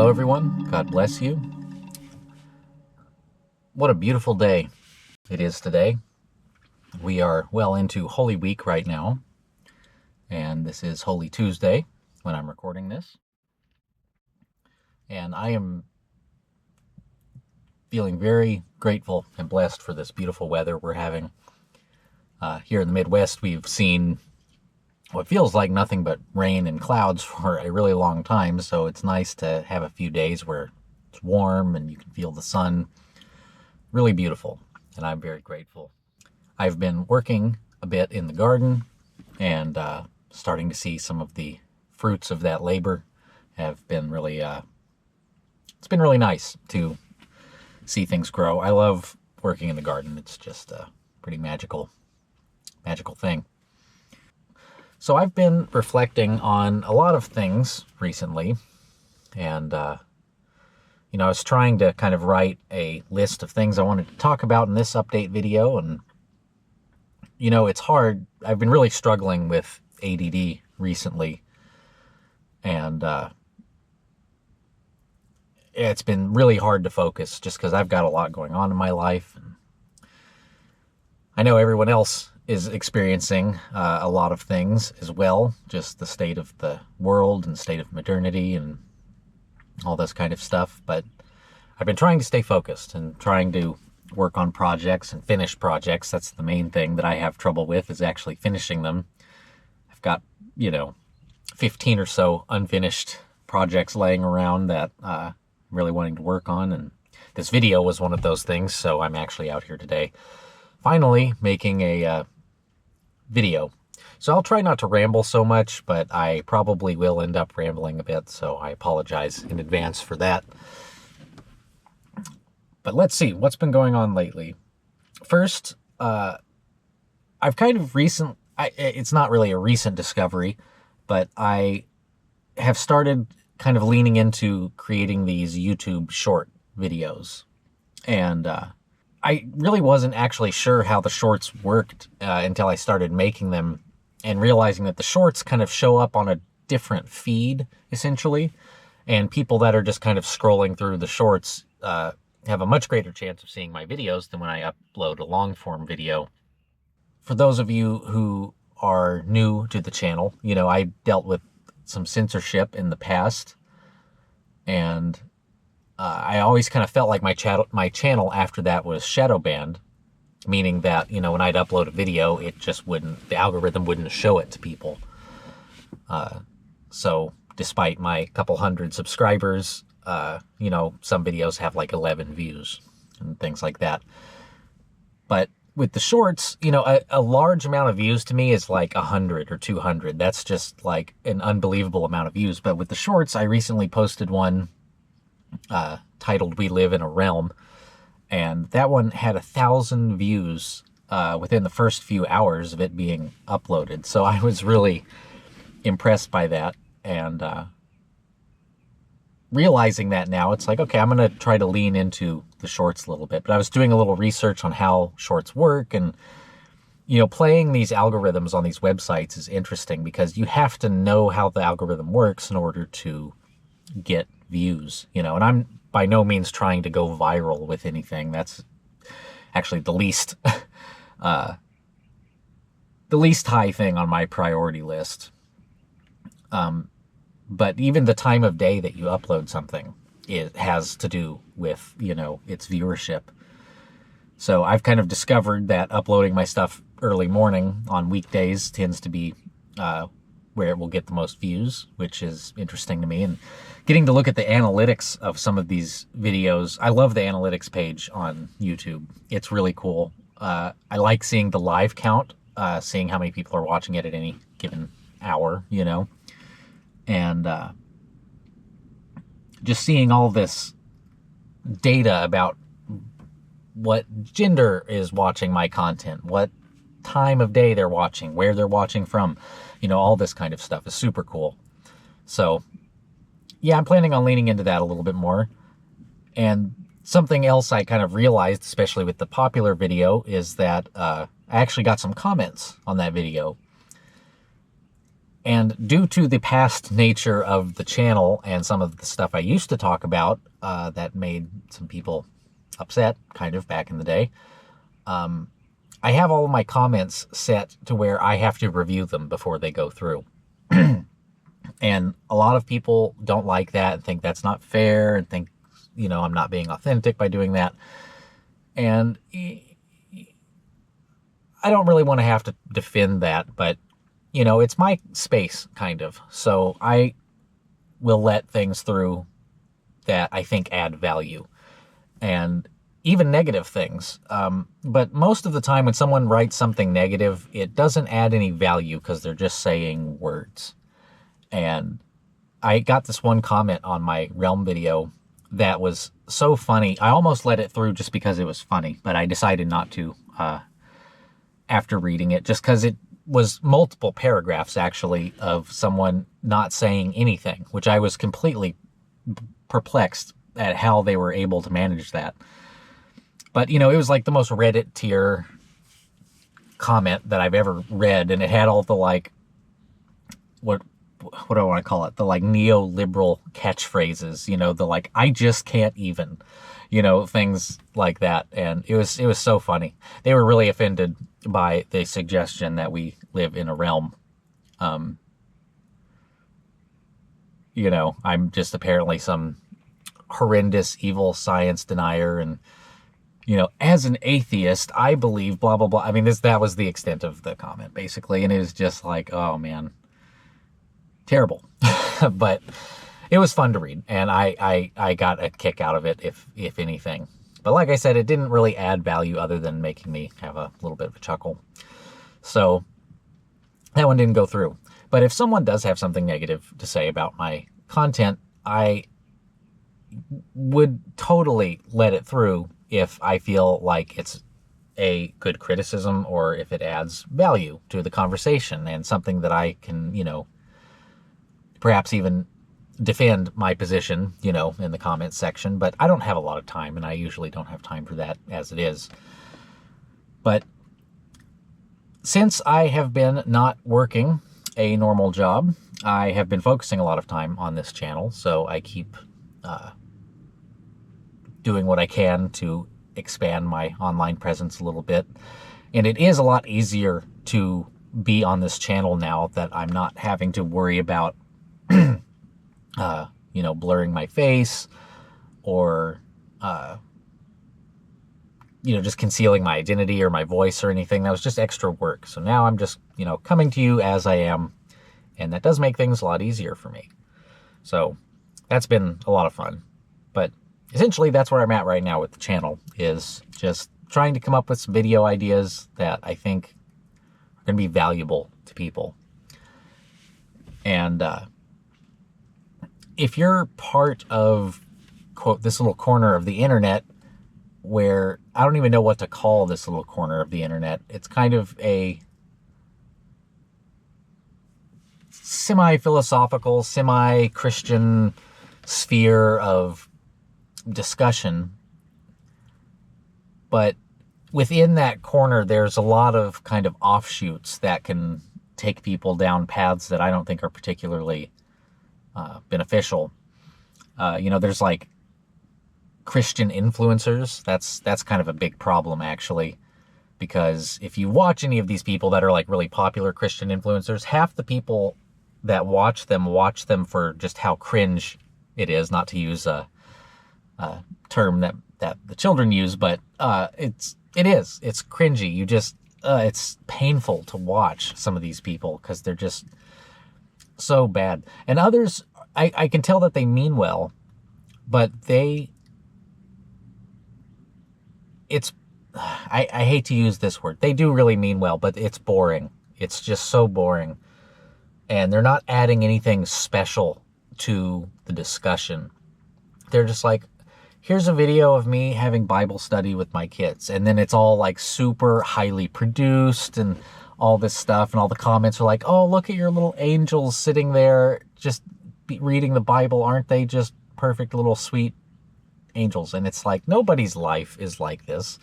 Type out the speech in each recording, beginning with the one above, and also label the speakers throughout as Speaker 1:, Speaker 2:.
Speaker 1: Hello everyone, God bless you. What a beautiful day it is today. We are well into Holy Week right now, and this is Holy Tuesday when I'm recording this. And I am feeling very grateful and blessed for this beautiful weather we're having. Here in the Midwest, we've seen what feels like nothing but rain and clouds for a really long time, so it's nice to have a few days where it's warm and you can feel the sun. Really beautiful, and I'm very grateful. I've been working a bit in the garden and starting to see some of the fruits of that labor. Have been really, it's been really nice to see things grow. I love working in the garden. It's just a pretty magical thing. So I've been reflecting on a lot of things recently, and I was trying to kind of write a list of things I wanted to talk about in this update video, and it's hard. I've been really struggling with ADD recently, and it's been really hard to focus just because I've got a lot going on in my life, and I know everyone else is experiencing a lot of things as well, just the state of the world and state of modernity and all this kind of stuff. But I've been trying to stay focused and trying to work on projects and finish projects. That's the main thing that I have trouble with, is actually finishing them. I've got, 15 or so unfinished projects laying around that I'm really wanting to work on. And this video was one of those things, so I'm actually out here today finally making a video. So I'll try not to ramble so much, but I probably will end up rambling a bit, so I apologize in advance for that. But let's see what's been going on lately. First, I've kind of it's not really a recent discovery, but I have started kind of leaning into creating these YouTube short videos. And I really wasn't actually sure how the shorts worked until I started making them and realizing that the shorts kind of show up on a different feed, essentially. And people that are just kind of scrolling through the shorts have a much greater chance of seeing my videos than when I upload a long-form video. For those of you who are new to the channel, I dealt with some censorship in the past, and I always kind of felt like my channel after that was shadow banned, meaning that, when I'd upload a video, the algorithm wouldn't show it to people. So despite my couple hundred subscribers, some videos have like 11 views and things like that. But with the shorts, a large amount of views to me is like 100 or 200. That's just like an unbelievable amount of views. But with the shorts, I recently posted one titled "We Live in a Realm," and that one had 1,000 views within the first few hours of it being uploaded. So I was really impressed by that, and realizing that now, it's like, okay, I'm going to try to lean into the shorts a little bit. But I was doing a little research on how shorts work, and playing these algorithms on these websites is interesting because you have to know how the algorithm works in order to get views, and I'm by no means trying to go viral with anything. That's actually the least high thing on my priority list. But even the time of day that you upload something, it has to do with, its viewership. So I've kind of discovered that uploading my stuff early morning on weekdays tends to be where it will get the most views, which is interesting to me. And getting to look at the analytics of some of these videos, I love the analytics page on YouTube. It's really cool. I like seeing the live count, seeing how many people are watching it at any given hour, and just seeing all this data about what gender is watching my content, what time of day they're watching, where they're watching from, all this kind of stuff is super cool. So yeah, I'm planning on leaning into that a little bit more. And something else I kind of realized, especially with the popular video, is that I actually got some comments on that video. And due to the past nature of the channel and some of the stuff I used to talk about that made some people upset, kind of, back in the day, I have all of my comments set to where I have to review them before they go through. And a lot of people don't like that and think that's not fair and think, I'm not being authentic by doing that. And I don't really want to have to defend that, but, it's my space, kind of. So I will let things through that I think add value. And even negative things. But most of the time when someone writes something negative, it doesn't add any value because they're just saying words. And I got this one comment on my Realm video that was so funny. I almost let it through just because it was funny, but I decided not to after reading it, just because it was multiple paragraphs, actually, of someone not saying anything, which I was completely perplexed at how they were able to manage that. But, it was like the most Reddit tier comment that I've ever read, and it had all the, what do I want to call it? The, neoliberal catchphrases, the, I just can't even, things like that. And it was so funny. They were really offended by the suggestion that we live in a realm. I'm just apparently some horrendous evil science denier, and as an atheist, I believe blah blah blah. I mean, that was the extent of the comment, basically, and it was just like, oh man, terrible. But it was fun to read, and I got a kick out of it, if anything. But like I said, it didn't really add value other than making me have a little bit of a chuckle. So that one didn't go through. But if someone does have something negative to say about my content, I would totally let it through if I feel like it's a good criticism or if it adds value to the conversation and something that I can, perhaps even defend my position, in the comments section. But I don't have a lot of time, and I usually don't have time for that as it is. But since I have been not working a normal job, I have been focusing a lot of time on this channel, so I keep doing what I can to expand my online presence a little bit. And it is a lot easier to be on this channel now that I'm not having to worry about, blurring my face or, just concealing my identity or my voice or anything. That was just extra work. So now I'm just, coming to you as I am, and that does make things a lot easier for me. So that's been a lot of fun. But essentially, that's where I'm at right now with the channel, is just trying to come up with some video ideas that I think are going to be valuable to people. And if you're part of, quote, this little corner of the internet, where I don't even know what to call this little corner of the internet. It's kind of a semi-philosophical, semi-Christian sphere of discussion. But within that corner, there's a lot of kind of offshoots that can take people down paths that I don't think are particularly beneficial. There's like Christian influencers. That's kind of a big problem, actually, because if you watch any of these people that are like really popular Christian influencers, half the people that watch them for just how cringe it is, not to use a term that the children use, but it's cringy. You just it's painful to watch some of these people because they're just so bad. And others, I can tell that they mean well, but I hate to use this word. They do really mean well, but it's boring. It's just so boring. And they're not adding anything special to the discussion. They're just like, here's a video of me having Bible study with my kids. And then it's all like super highly produced and all this stuff. And all the comments are like, oh, look at your little angels sitting there just reading the Bible. Aren't they just perfect little sweet angels? And it's like, nobody's life is like this.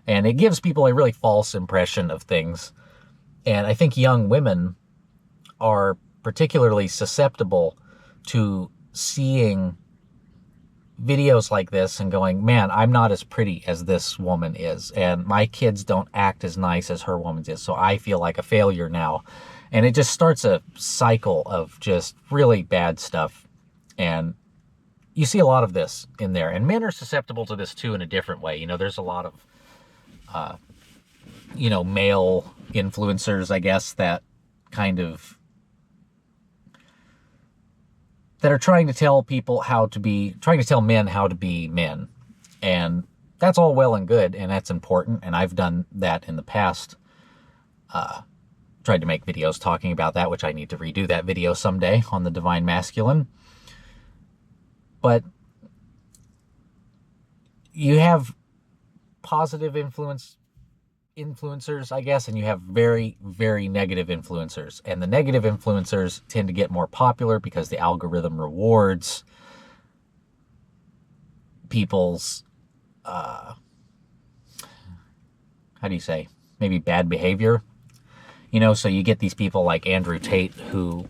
Speaker 1: And it gives people a really false impression of things. And I think young women are particularly susceptible to seeing videos like this and going, man, I'm not as pretty as this woman is, and my kids don't act as nice as her woman is, so I feel like a failure now. And it just starts a cycle of just really bad stuff. And you see a lot of this in there. And men are susceptible to this too in a different way. There's a lot of, male influencers, I guess, that kind of that are trying to tell men how to be men. And that's all well and good, and that's important, and I've done that in the past. Tried to make videos talking about that, which I need to redo that video someday on the divine masculine. But you have positive influencers, I guess, and you have very, very negative influencers. And the negative influencers tend to get more popular because the algorithm rewards people's, how do you say, maybe bad behavior. So you get these people like Andrew Tate, who,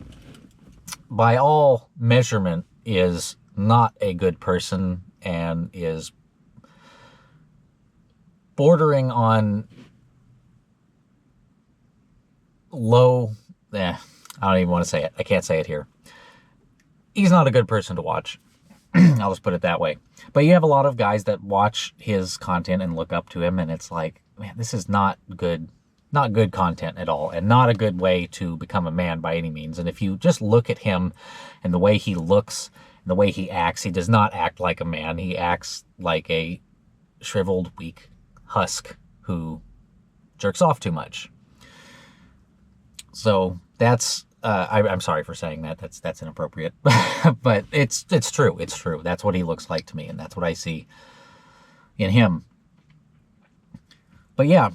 Speaker 1: by all measurement, is not a good person and is bordering on low, I don't even want to say it. I can't say it here. He's not a good person to watch. I'll just put it that way. But you have a lot of guys that watch his content and look up to him, and it's like, man, this is not good content at all, and not a good way to become a man by any means. And if you just look at him and the way he looks and the way he acts, he does not act like a man. He acts like a shriveled, weak husk who jerks off too much. So that's, I'm sorry for saying that. That's inappropriate, but it's true. It's true. That's what he looks like to me, and that's what I see in him. But yeah,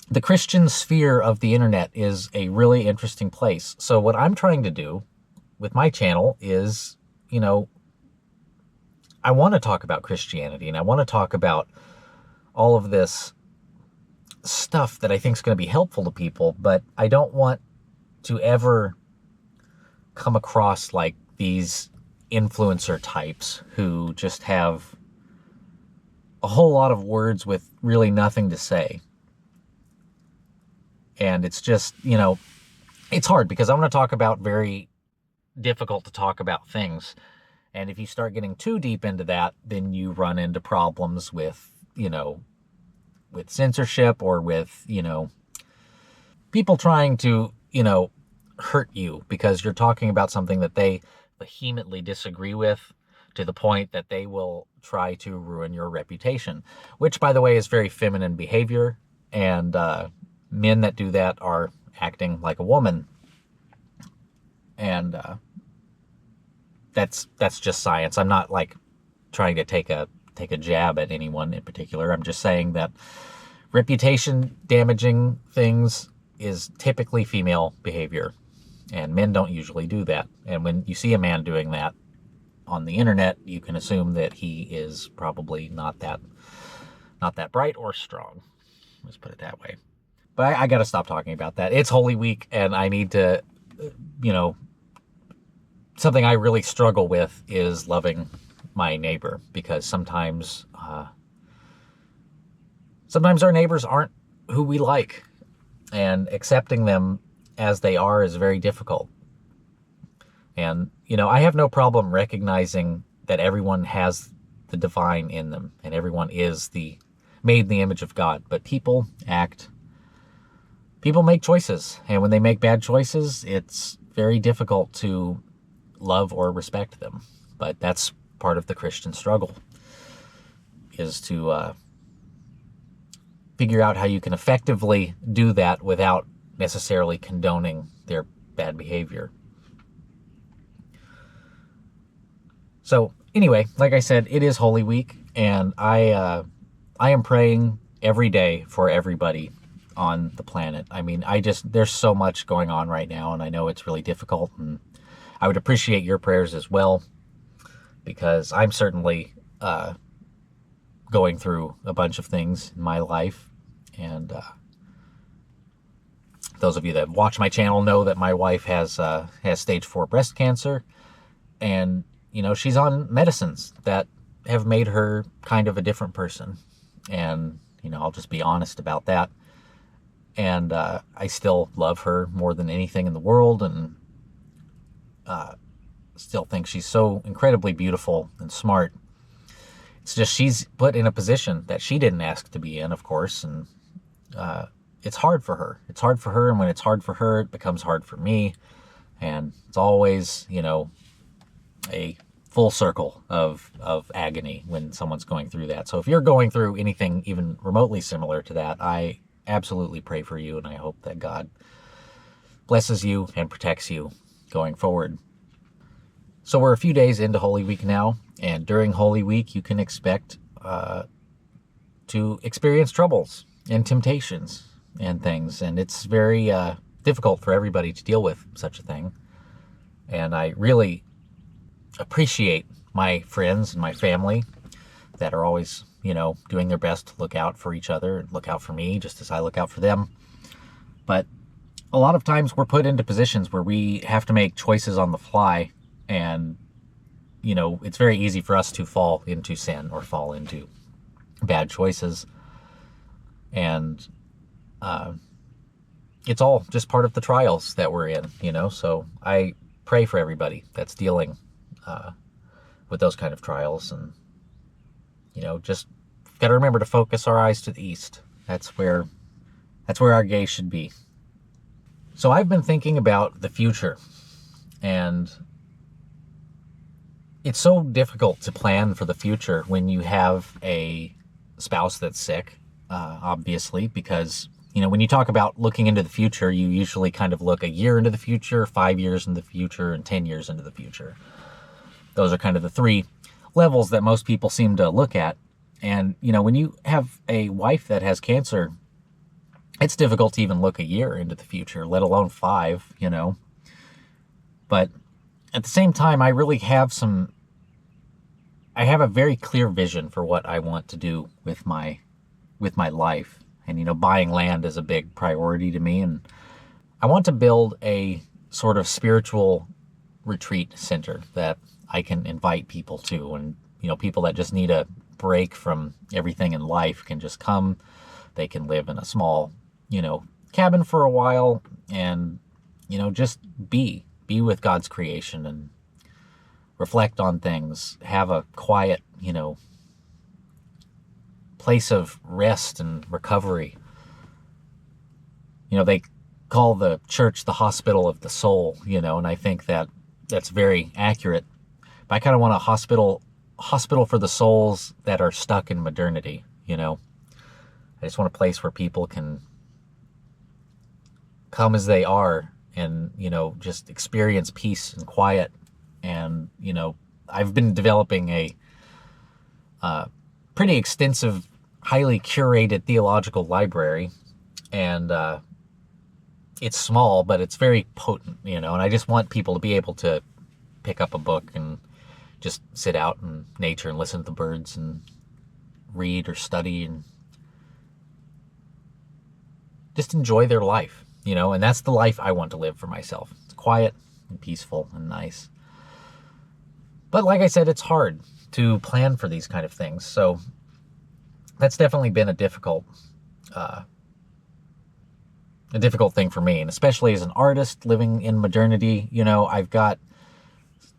Speaker 1: the Christian sphere of the internet is a really interesting place. So what I'm trying to do with my channel is, I want to talk about Christianity, and I want to talk about all of this stuff that I think is going to be helpful to people, but I don't want to ever come across like these influencer types who just have a whole lot of words with really nothing to say. And it's just, it's hard because I want to talk about very difficult to talk about things. And if you start getting too deep into that, then you run into problems with, with censorship or with, people trying to, hurt you because you're talking about something that they vehemently disagree with, to the point that they will try to ruin your reputation, which, by the way, is very feminine behavior. And, men that do that are acting like a woman. And that's just science. I'm not like trying to take a jab at anyone in particular. I'm just saying that reputation damaging things is typically female behavior, and men don't usually do that. And when you see a man doing that on the internet, you can assume that he is probably not that bright or strong. Let's put it that way. But I got to stop talking about that. It's Holy Week, and I need to, something I really struggle with is loving my neighbor, because sometimes our neighbors aren't who we like, and accepting them as they are is very difficult. And, I have no problem recognizing that everyone has the divine in them, and everyone is made in the image of God, but people make choices, and when they make bad choices, it's very difficult to love or respect them. But that's part of the Christian struggle, is to figure out how you can effectively do that without necessarily condoning their bad behavior. So anyway, like I said, it is Holy Week, and I am praying every day for everybody on the planet. I mean, there's so much going on right now, and I know it's really difficult, and I would appreciate your prayers as well, because I'm certainly going through a bunch of things in my life, and those of you that watch my channel know that my wife has stage 4 breast cancer, and she's on medicines that have made her kind of a different person, and I'll just be honest about that. And I still love her more than anything in the world, and still think she's so incredibly beautiful and smart. It's just she's put in a position that she didn't ask to be in, of course, and it's hard for her. It's hard for her, and when it's hard for her, it becomes hard for me. And it's always, a full circle of agony when someone's going through that. So if you're going through anything even remotely similar to that, I absolutely pray for you, and I hope that God blesses you and protects you going forward. So we're a few days into Holy Week now, and during Holy Week you can expect to experience troubles and temptations and things, and it's very difficult for everybody to deal with such a thing. And I really appreciate my friends and my family that are always, doing their best to look out for each other and look out for me just as I look out for them. But a lot of times we're put into positions where we have to make choices on the fly, and it's very easy for us to fall into sin or fall into bad choices. And it's all just part of the trials that we're in, so I pray for everybody that's dealing with those kind of trials. And just got to remember to focus our eyes to the east. That's where our gaze should be. So I've been thinking about the future, and it's so difficult to plan for the future when you have a spouse that's sick, obviously, because when you talk about looking into the future, you usually kind of look a year into the future, 5 years into the future, and 10 years into the future. Those are kind of the three levels that most people seem to look at. And, when you have a wife that has cancer, it's difficult to even look a year into the future, let alone 5, But at the same time, I really have a very clear vision for what I want to do with my life. And, buying land is a big priority to me. And I want to build a sort of spiritual retreat center that I can invite people to. And, people that just need a break from everything in life can just come. They can live in a small, cabin for a while and, just be with God's creation and reflect on things, have a quiet, place of rest and recovery. They call the church the hospital of the soul, and I think that that's very accurate. But I kind of want a hospital for the souls that are stuck in modernity, I just want a place where people can come as they are and, just experience peace and quiet. And, I've been developing a pretty extensive, highly curated theological library, and it's small, but it's very potent, and I just want people to be able to pick up a book and just sit out in nature and listen to the birds and read or study and just enjoy their life, and that's the life I want to live for myself. It's quiet and peaceful and nice. But like I said, it's hard to plan for these kind of things. So that's definitely been a difficult thing for me. And especially as an artist living in modernity, I've got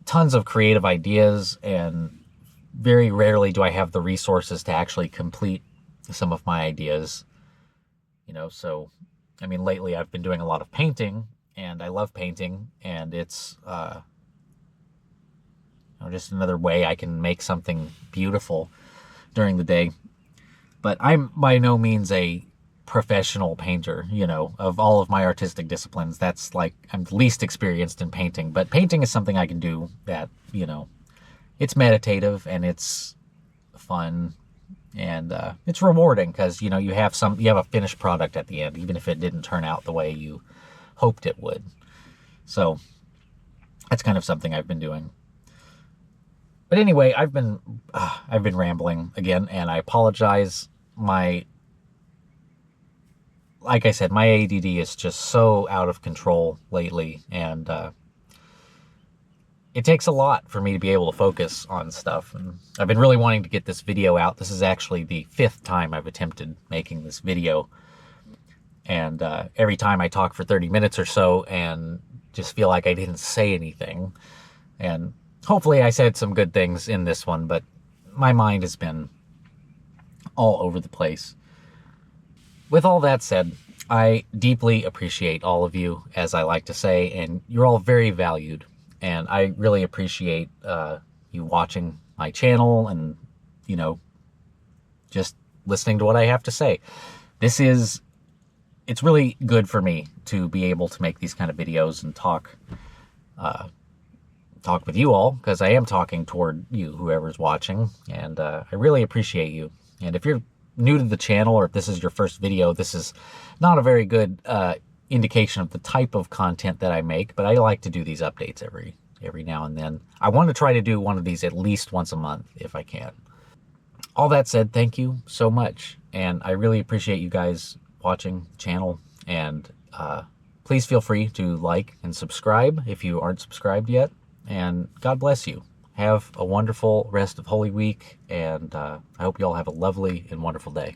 Speaker 1: tons of creative ideas, and very rarely do I have the resources to actually complete some of my ideas. So, lately I've been doing a lot of painting, and I love painting, and it's just another way I can make something beautiful during the day. But I'm by no means a professional painter, of all of my artistic disciplines. That's like, I'm least experienced in painting, but painting is something I can do that, it's meditative and it's fun, and it's rewarding because, you have a finished product at the end, even if it didn't turn out the way you hoped it would. So that's kind of something I've been doing. But anyway, I've been rambling again, and I apologize. My like I said, my ADD is just so out of control lately, and it takes a lot for me to be able to focus on stuff. And I've been really wanting to get this video out. This is actually the 5th time I've attempted making this video. And every time I talk for 30 minutes or so and just feel like I didn't say anything. And hopefully I said some good things in this one, but my mind has been all over the place. With all that said, I deeply appreciate all of you, as I like to say, and you're all very valued. And I really appreciate you watching my channel and, you know, just listening to what I have to say. It's really good for me to be able to make these kind of videos and talk with you all, because I am talking toward you, whoever's watching, and I really appreciate you. And if you're new to the channel, or if this is your first video, this is not a very good indication of the type of content that I make, but I like to do these updates every now and then. I want to try to do one of these at least once a month if I can. All that said, thank you so much, and I really appreciate you guys watching the channel, and please feel free to like and subscribe if you aren't subscribed yet, and God bless you. Have a wonderful rest of Holy Week, and I hope you all have a lovely and wonderful day.